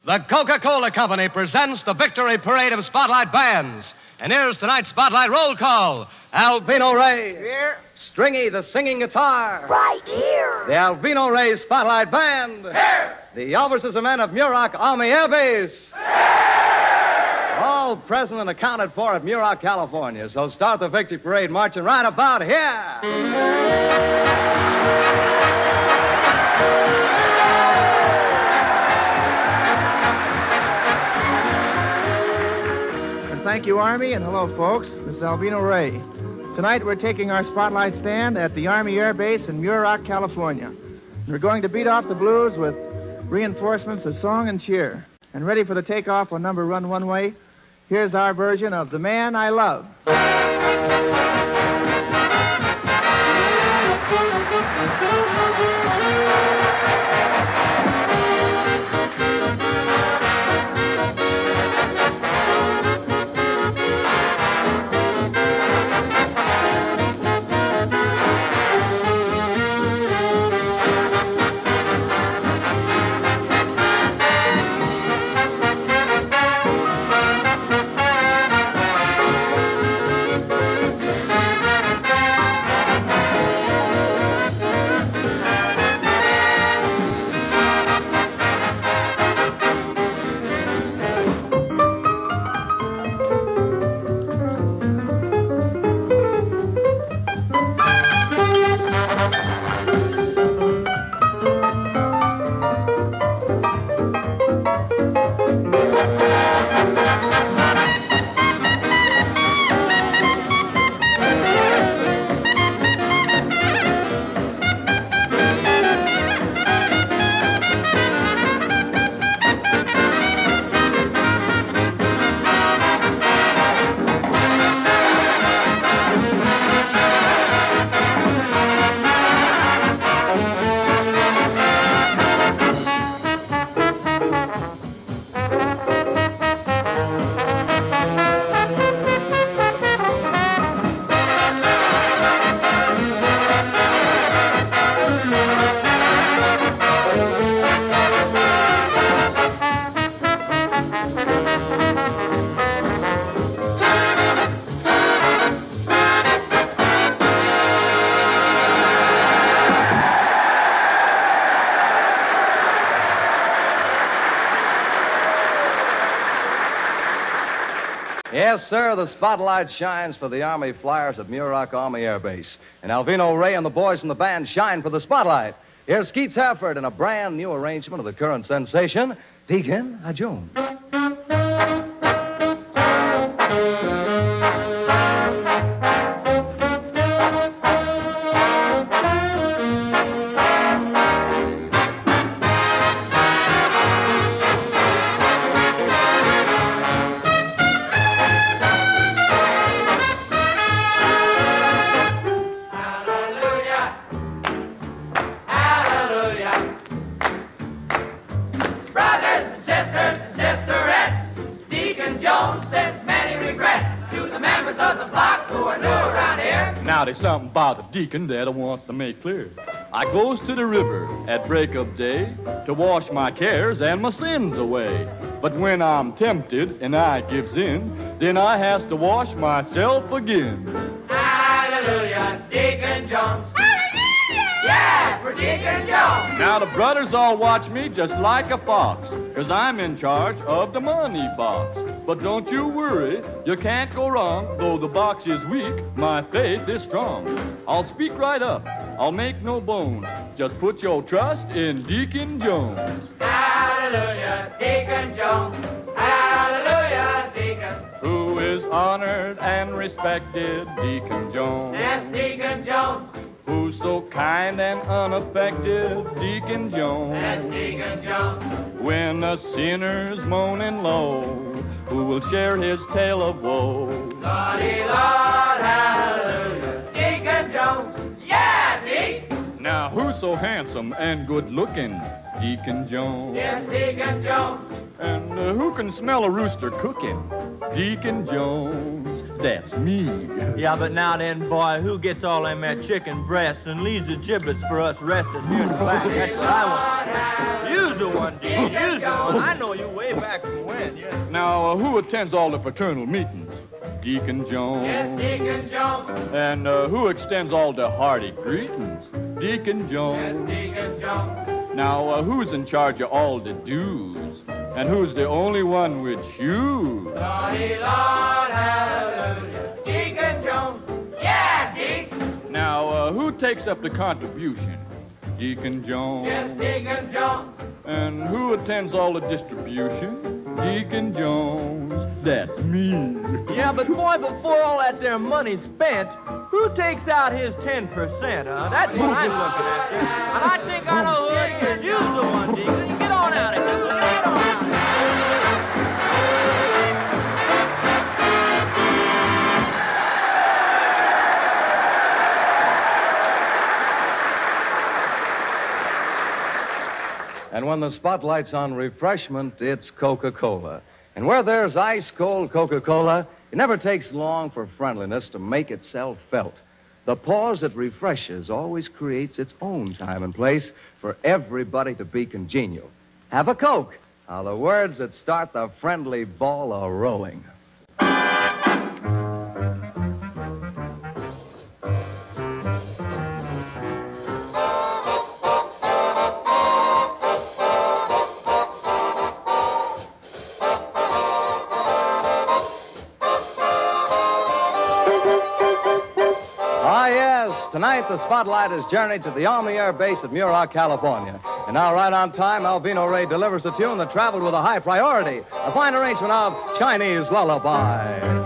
The Coca-Cola Company presents the Victory Parade of Spotlight Bands. And here's tonight's Spotlight roll call. Alvino Ray. Here. Stringy, the singing guitar. Right here. The Alvino Ray Spotlight Band. Here. The Officers and Men of Muroc Army Air Base. Here. All present and accounted for at Muroc, California. So start the Victory Parade marching right about here. Thank you, Army, and hello, folks. This is Alvino Ray. Tonight we're taking our spotlight stand at the Army Air Base in Muroc, California. And we're going to beat off the blues with reinforcements of song and cheer. And ready for the takeoff on number Run One Way, here's our version of The Man I Love. Yes, sir, the spotlight shines for the Army Flyers at Muroc Army Air Base. And Alvino Ray and the boys in the band shine for the spotlight. Here's Skeets Hafford in a brand new arrangement of the current sensation, Deacon Jones. Now, there's something about the deacon that I wants to make clear. I goes to the river at break of day to wash my cares and my sins away. But when I'm tempted and I gives in, then I has to wash myself again. Hallelujah, Deacon Jones. Hallelujah! Yeah, for Deacon Jones. Now, the brothers all watch me just like a fox, 'cause I'm in charge of the money box. But don't you worry, you can't go wrong. Though the box is weak, my faith is strong. I'll speak right up, I'll make no bones. Just put your trust in Deacon Jones. Hallelujah, Deacon Jones. Hallelujah, Deacon. Who is honored and respected, Deacon Jones. Yes, Deacon Jones. Who's so kind and unaffected, Deacon Jones. Yes, Deacon Jones. When a sinner's moaning low, who will share his tale of woe? Lordy, Lord, hallelujah, Deacon Jones. Yeah, Deacon. Now, who's so handsome and good-looking, Deacon Jones? Yes, Deacon Jones. And who can smell a rooster cooking, Deacon Jones? That's me. Yeah, but now then, boy, who gets all them chicken breasts and leaves the giblets for us resting here in the back? That's what I want. You's the one, Deacon. You's the one. I know you way back from when, yeah. Now, who attends all the fraternal meetings? Deacon Jones. Yes, Deacon Jones. And who extends all the hearty greetings? Deacon Jones. Yes, Deacon Jones. Now, who's in charge of all the dues? And who's the only one with shoes? Lordy, Lord, hallelujah. Deacon Jones. Yeah, Deacon. Now, who takes up the contribution? Deacon Jones. Yes, Deacon Jones. And who attends all the distribution? Deacon Jones. That's me. Yeah, but boy, before all that there money's spent, who takes out his 10%, huh? That's what I'm looking at, sir. And I think I know who it is. You's the one, Deacon. Get on out of here. Get on out of here. And when the spotlight's on refreshment, it's Coca-Cola. And where there's ice-cold Coca-Cola, it never takes long for friendliness to make itself felt. The pause that refreshes always creates its own time and place for everybody to be congenial. Have a Coke. Are the words that start the friendly ball a-rolling. Tonight, the spotlight has journeyed to the Army Air Base at Muroc, California. And now, right on time, Alvino Ray delivers a tune that traveled with a high priority, a fine arrangement of Chinese Lullaby.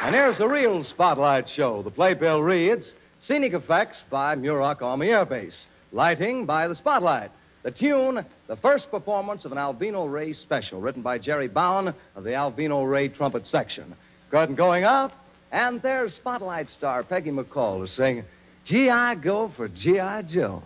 And here's the real Spotlight show. The playbill reads, Scenic Effects by Muroc Army Air Base. Lighting by the Spotlight. The tune, the first performance of an Alvino Ray special, written by Jerry Bowen of the Alvino Ray Trumpet Section. Curtain going up, and there's Spotlight star Peggy McCall to sing G.I. Go for G.I. Joe.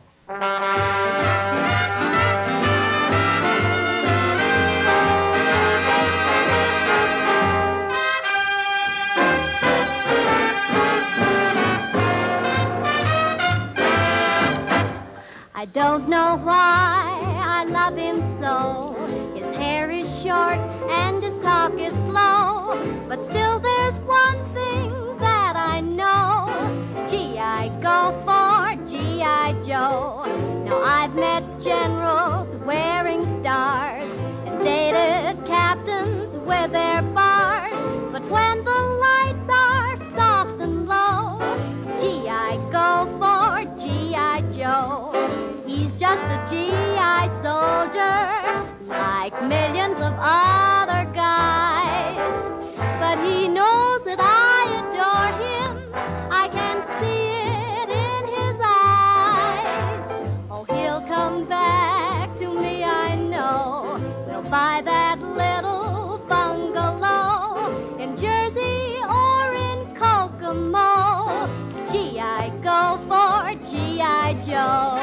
Don't know why I love him so. His hair is short and his talk is slow. But still there's one thing that I know. Gee, I go for G.I. Joe. Now I've met generals wearing stars and dated captains with their bars. But when the lights are soft and low, gee, I go for G.I. Joe. He's just a G.I. soldier, like millions of other guys. But he knows that I adore him. I can see it in his eyes. Oh, he'll come back to me, I know. We'll buy that little bungalow in Jersey or in Kokomo. Gee, I go for G.I. Joe.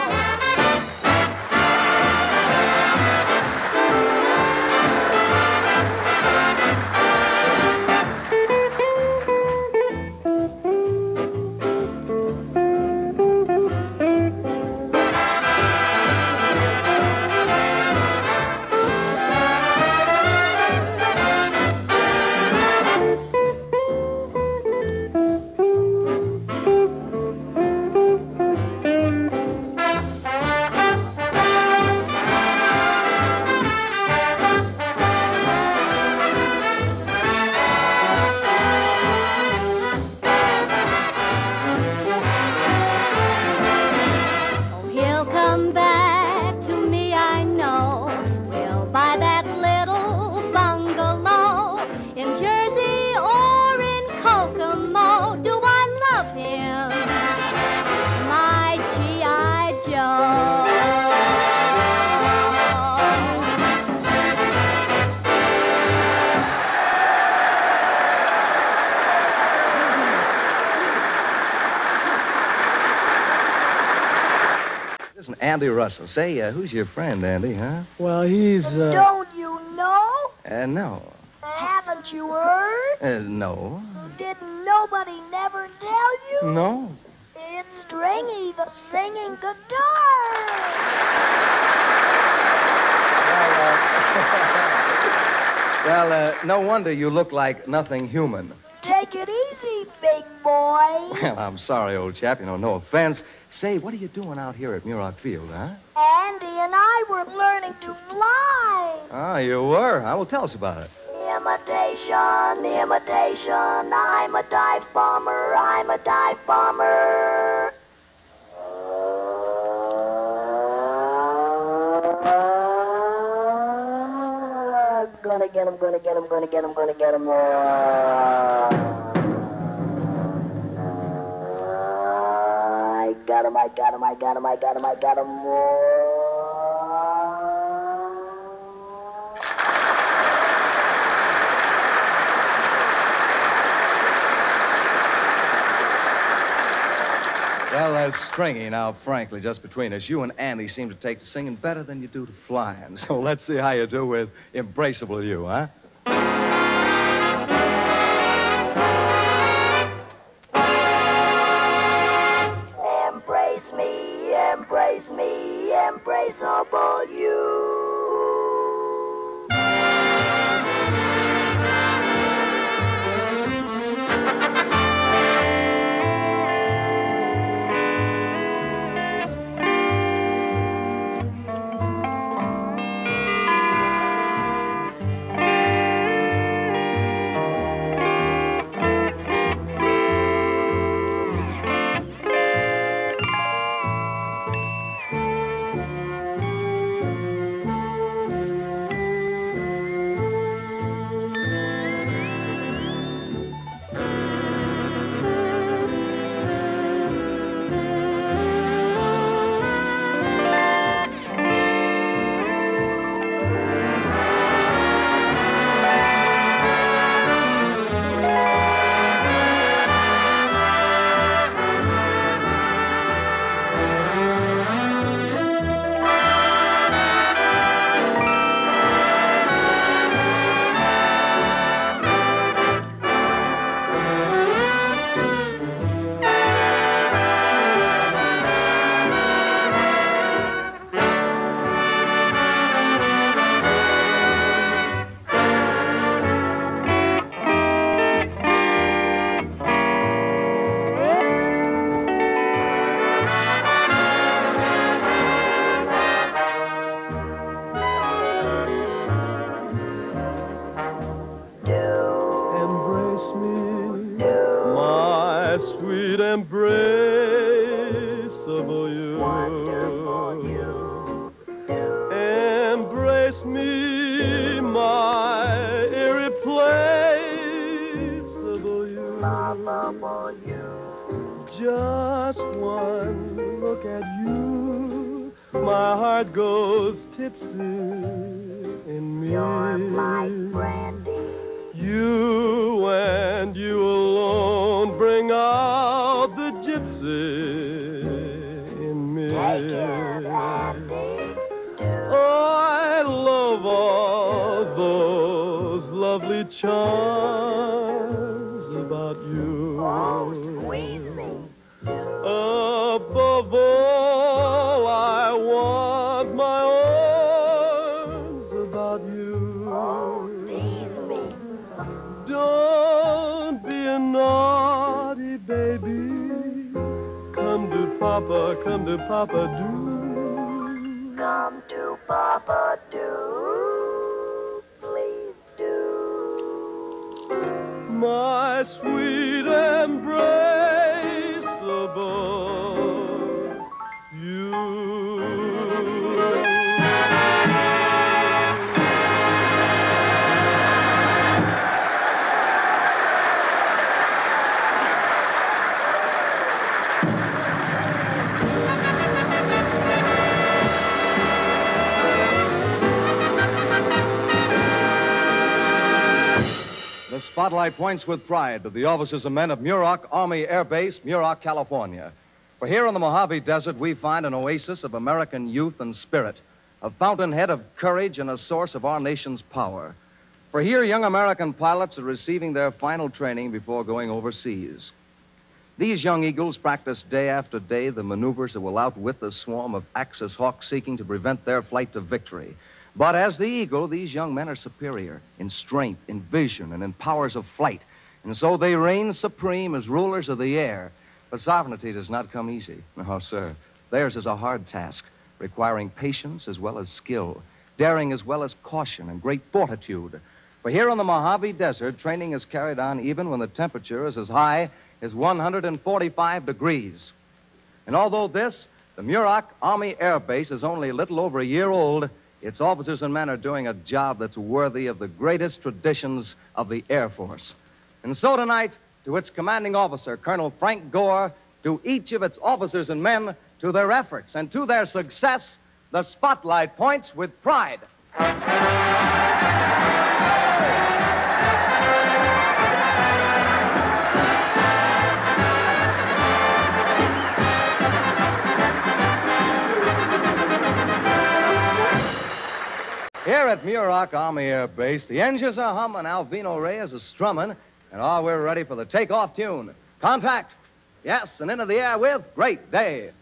Listen, Andy Russell. Say, who's your friend, Andy, huh? Well, he's, Don't you know? No. Haven't you heard? No. Didn't nobody never tell you? No. It's Stringy, the singing guitar. Well, no wonder you look like nothing human. Take it easy, big boy. Well, I'm sorry, old chap. You know, no offense. Say, what are you doing out here at Muroc Field, huh? Andy and I were learning to fly. Ah, you were? Well, tell us about it. Imitation, imitation. I'm a dive bomber. I'm a dive bomber. Gonna get him, gonna get him, gonna get him, gonna get him. I got him, I got him, I got him, I got him, I got him. Well, Stringy, now, frankly, just between us, you and Andy seem to take to singing better than you do to flying. So let's see how you do with Embraceable You, huh? Embrace me, embrace me, embraceable you. just one look at you, my heart goes tipsy in me. You're my brandy. You and you alone bring out the gypsy in me. Take it, Andy. I love all those lovely charms about you. Oh, squeeze me. Above all, I want my arms about you. Oh, tease me. Don't be a naughty baby. Come to Papa, do. Come to Papa, do. Please do. My sweet embrace above you. The spotlight points with pride to the officers and men of Muroc Army Air Base, Muroc, California. For here in the Mojave Desert, we find an oasis of American youth and spirit, a fountainhead of courage and a source of our nation's power. For here, young American pilots are receiving their final training before going overseas. These young eagles practice day after day the maneuvers that will outwit the swarm of Axis hawks seeking to prevent their flight to victory. But as the eagle, these young men are superior in strength, in vision, and in powers of flight. And so they reign supreme as rulers of the air. But sovereignty does not come easy. No, sir. Theirs is a hard task, requiring patience as well as skill, daring as well as caution, and great fortitude. For here in the Mojave Desert, training is carried on even when the temperature is as high as 145 degrees. And although this, the Muroc Army Air Base, is only a little over a year old, its officers and men are doing a job that's worthy of the greatest traditions of the Air Force. And so tonight, to its commanding officer, Colonel Frank Gore, to each of its officers and men, to their efforts and to their success, the spotlight points with pride. Here at Muroc Army Air Base, the engines are humming, Alvino Ray is strumming, and we're ready for the takeoff tune. Contact! Yes, and into the air with Great Day.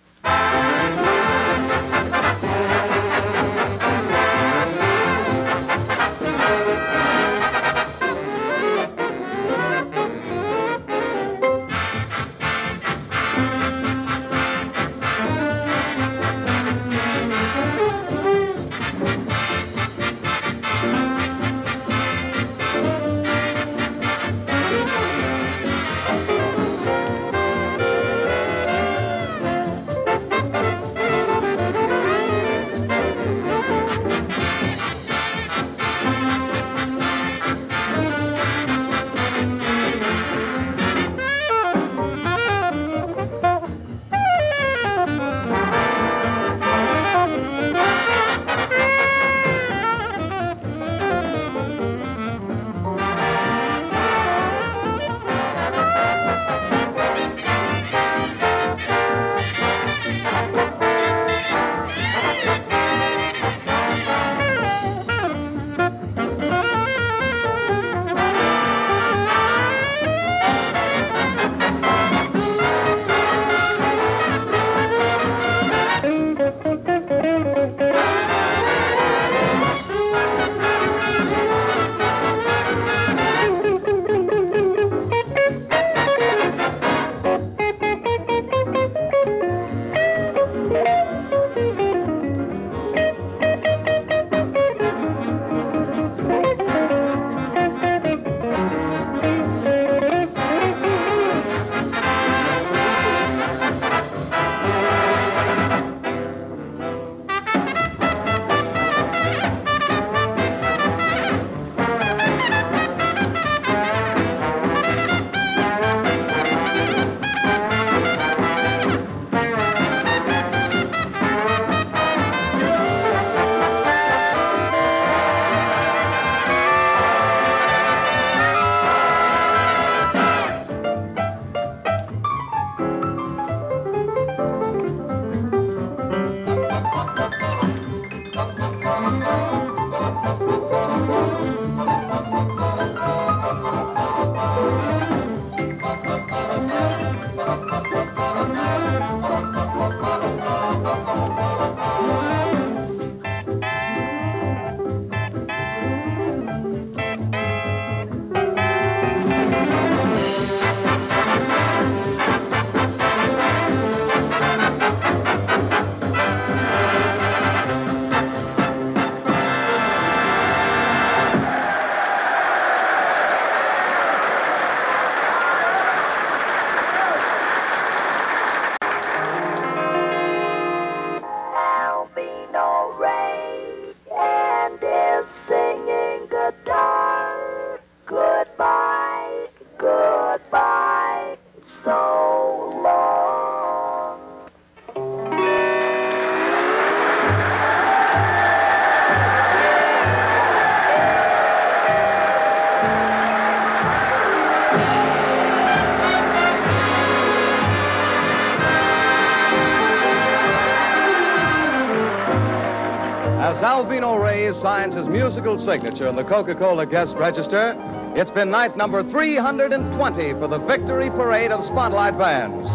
Alvino Ray signs his musical signature in the Coca-Cola guest register, it's been night number 320 for the Victory Parade of Spotlight Bands.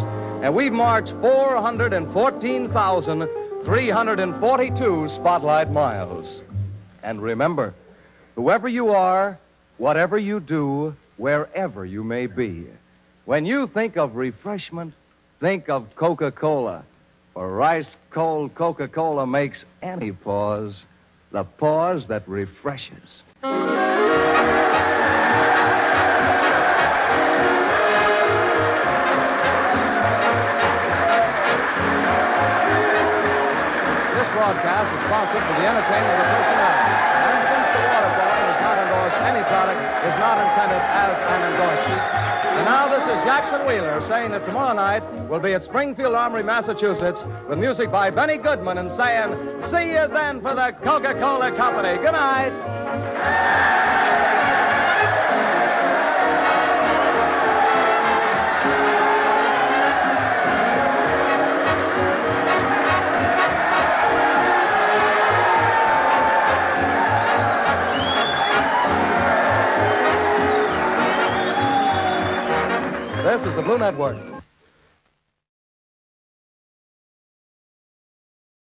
And we've marched 414,342 Spotlight miles. And remember, whoever you are, whatever you do, wherever you may be, when you think of refreshment, think of Coca-Cola. For ice-cold Coca-Cola makes any pause the pause that refreshes. This broadcast is sponsored for the entertainment of the personality. And since the water bottle does not endorse any product, is not intended as an endorsement. And now this is Jackson Wheeler saying that tomorrow night we'll be at Springfield Armory, Massachusetts, with music by Benny Goodman and saying, see you then for the Coca-Cola Company. Good night. This is the Blue Network.